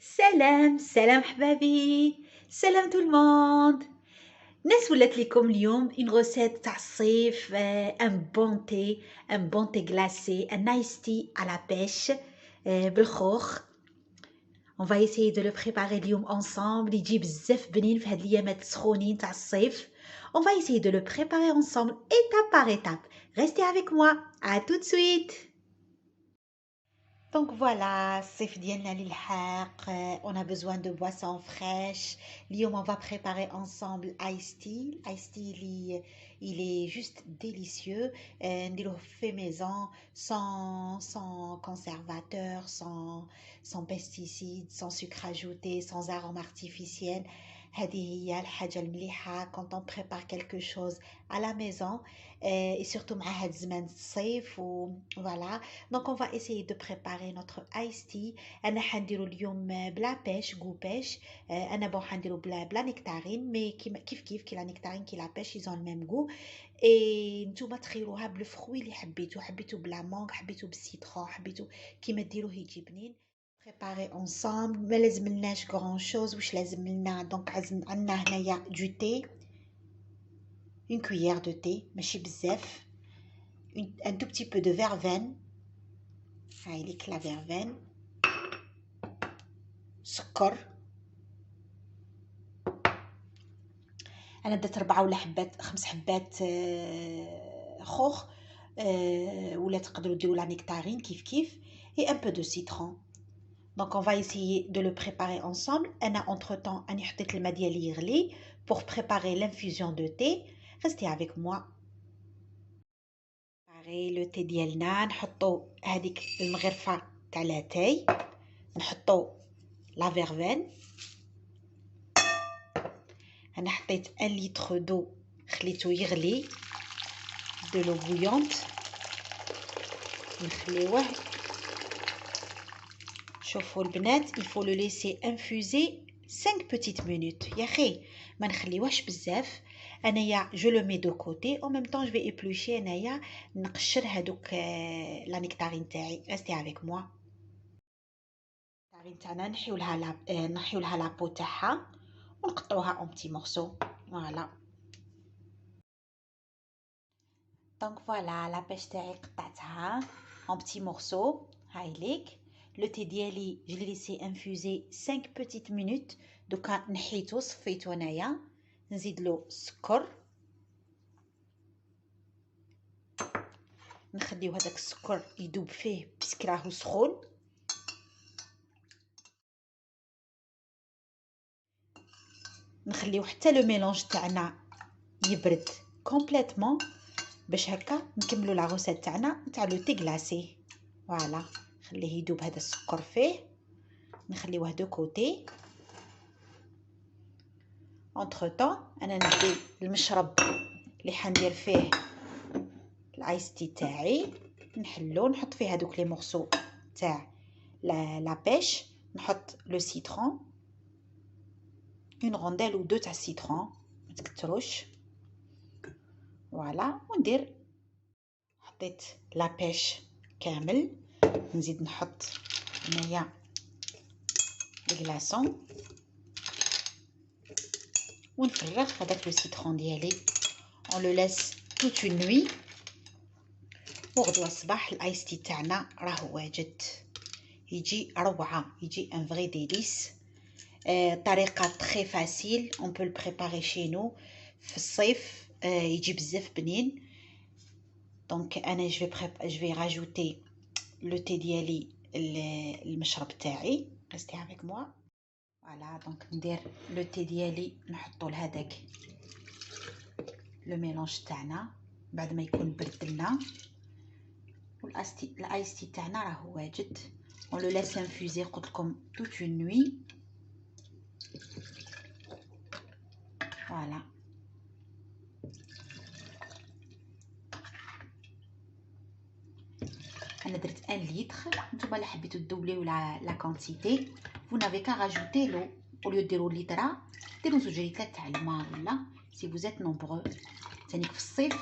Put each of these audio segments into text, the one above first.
سلام سلام حبابي سلام tout le monde. ناس ولات لكم اليوم une recette تاع الصيف un bon thé glacé un nice tea à la pêche بالخوخ. On va essayer de le préparer اليوم ensemble. يجي بزاف بنين في هاد الايامات السخونين تاع الصيف. On va essayer de le préparer ensemble étape par étape. Restez avec moi. À tout de suite. Donc voilà, الصيف ديالنا للحاق. On a besoin de boissons fraîches. اليوم on va préparer ensemble ice tea. Ice tea il est juste délicieux. نديروه fait maison sans conservateur, sans pesticides, sans sucre ajouté, sans arômes artificiels. هذه هي الحاجة المليحة quand on prépare quelque chose à la maison et surtout مع هاد زمان الصيف voilà. Donc on va essayer de préparer notre iced tea. انا حنديرو اليوم بلا بيش جو بيش. انا بون حنديرو بلا نكتارين مي كيف كي لا نكتارين كي لا بيش ils ont le même goût. et نتوما تخيروها بالفخوي اللي حبيتو بلا مانغ، حبيتو بالسيترون، حبيتو كيما ديروه يجي بنين. préparer ensemble ما لازم لناش grand chose. واش لازم لنا؟ دونك عندنا هنايا دو تي، une cuillère de thé ماشي بزاف، un tout petit peu de verveine. هاي ليك لا فيرفين، سكر. انا درت 4 ولا حبات 5 حبات خوخ، ولا تقدروا ديروا لا نيكتارين كيف et un peu de citron. Donc on va essayer de le préparer ensemble. انا entre temps اني حطيت الماء ديالي يغلي pour préparer l'infusion de thé. restez avec moi. préparer le thé ديالنا. نحطوا هذيك المغرفه تاع لاتاي، نحطوا لا فيرفين. انا حطيت 1 لتر دو خليته يغلي، de l'eau bouillante. نخليوه. شوفوا البنات، il faut le laisser infuser 5 petites minutes. يا اخي ما نخليوهش بزاف. انايا je le mets de côté en même temps je vais éplucher. انايا نقشر هذوك لا نيكتارين تاعي. restez avec moi. النكتارين تاعنا نحيو لها لابو تاعها ونقطعوها en petits morceaux. voilà. Donc voilà, la pêche تاعي قطعتها en petits morceaux. هاي ليك. Le thé ديالي je l'ai laissé infuser 5 petites minutes. دوكا نحيتو صفيتو انايا. نزيد له السكر، نخليو هذاك السكر يذوب فيه باسكو راهو سخون. نخليو حتى لو ميلونج تاعنا يبرد كومبليتمون باش هكا نكملوا لا غوسيت تاعنا تاع لو تي غلاسي. فوالا، خليه يذوب هذا السكر فيه. نخليوه دو كوتي. entre temps انا ندي المشرب اللي حندير فيه الايس تي تاعي، نحلو نحط فيه هذوك لي مورسو تاع لا بيش. نحط لو سيترون، اون رونديل ou 2 تاع السيترون، ما تكتروش. فوالا. وندير حطيت لا بيش كامل. نزيد نحط هنايا الكلاصون ونفرغ هذاك لو سيترون ديالي. on le laisse toute une nuit. وغدوه الصباح الايس تي تاعنا راهو واجد، يجي روعه، يجي ان فري ديليس. طريقه تري فاسيل، on peut le préparer chez nous في الصيف. يجي بزاف بنين. دونك انا جو في راجوتي لو تي ديالي المشرب تاعي. restez avec moi. فوالا. دونك ندير لو تي ديالي، نحطو لهداك لو ميلونج تاعنا بعد ما يكون برد لنا. والايس تي تاعنا راهو واجد. on le laisse infuser قلت لكم toute une nuit. فوالا. انا درت 1 لتر. نتوما اللي حبيتو تدوبليو لا كونتيتي vous n'avez qu'à rajouter l'eau. au lieu ديروا لتر ديروا 2 لترات تاع الماء ولا si vous êtes nombreux. تانيك في الصيف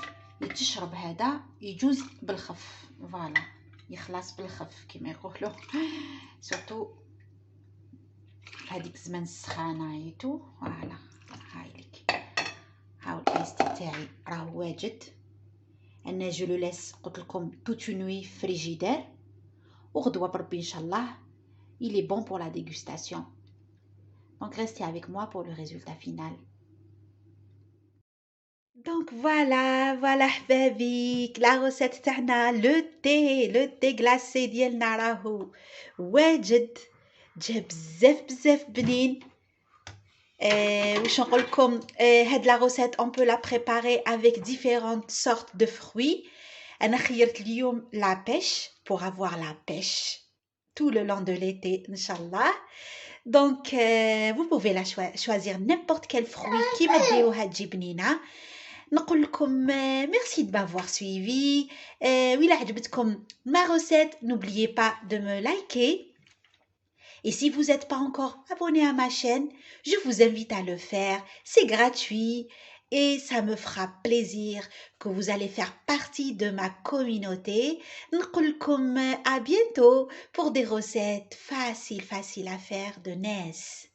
تشرب هذا يجوز بالخف. فوالا، يخلص بالخف كما يقولوا. سورتو هذيك زمان السخانه ايتو فوالا. هاي لك هاو الايستي تاعي راه واجد. انا جو لو لاس قلت لكم توت نوي فريجيدير وغدوه بربي ان شاء الله il est bon pour la dégustation. Donc restez avec moi pour le résultat final. Donc voilà حبابي la recette تاعنا le thé glacé ديالنا راهو واجد جا بزاف بنين. واش نقول لكم هاد لا recette on peut la préparer avec différentes sortes de fruits. انا خيرت اليوم la pêche pour avoir la pêche tout le long de l'été inchallah. Donc vous pouvez la choisir n'importe quel fruit كيما ديروها تجي بنينه. نقول لكم merci de m'avoir suivi. وإلا عجبتكم ma recette n'oubliez pas de me liker. Et si vous n'êtes pas encore abonné à ma chaîne, je vous invite à le faire. C'est gratuit et ça me fera plaisir que vous allez faire partie de ma communauté. نقول لكم à bientôt pour des recettes faciles à faire de Nes.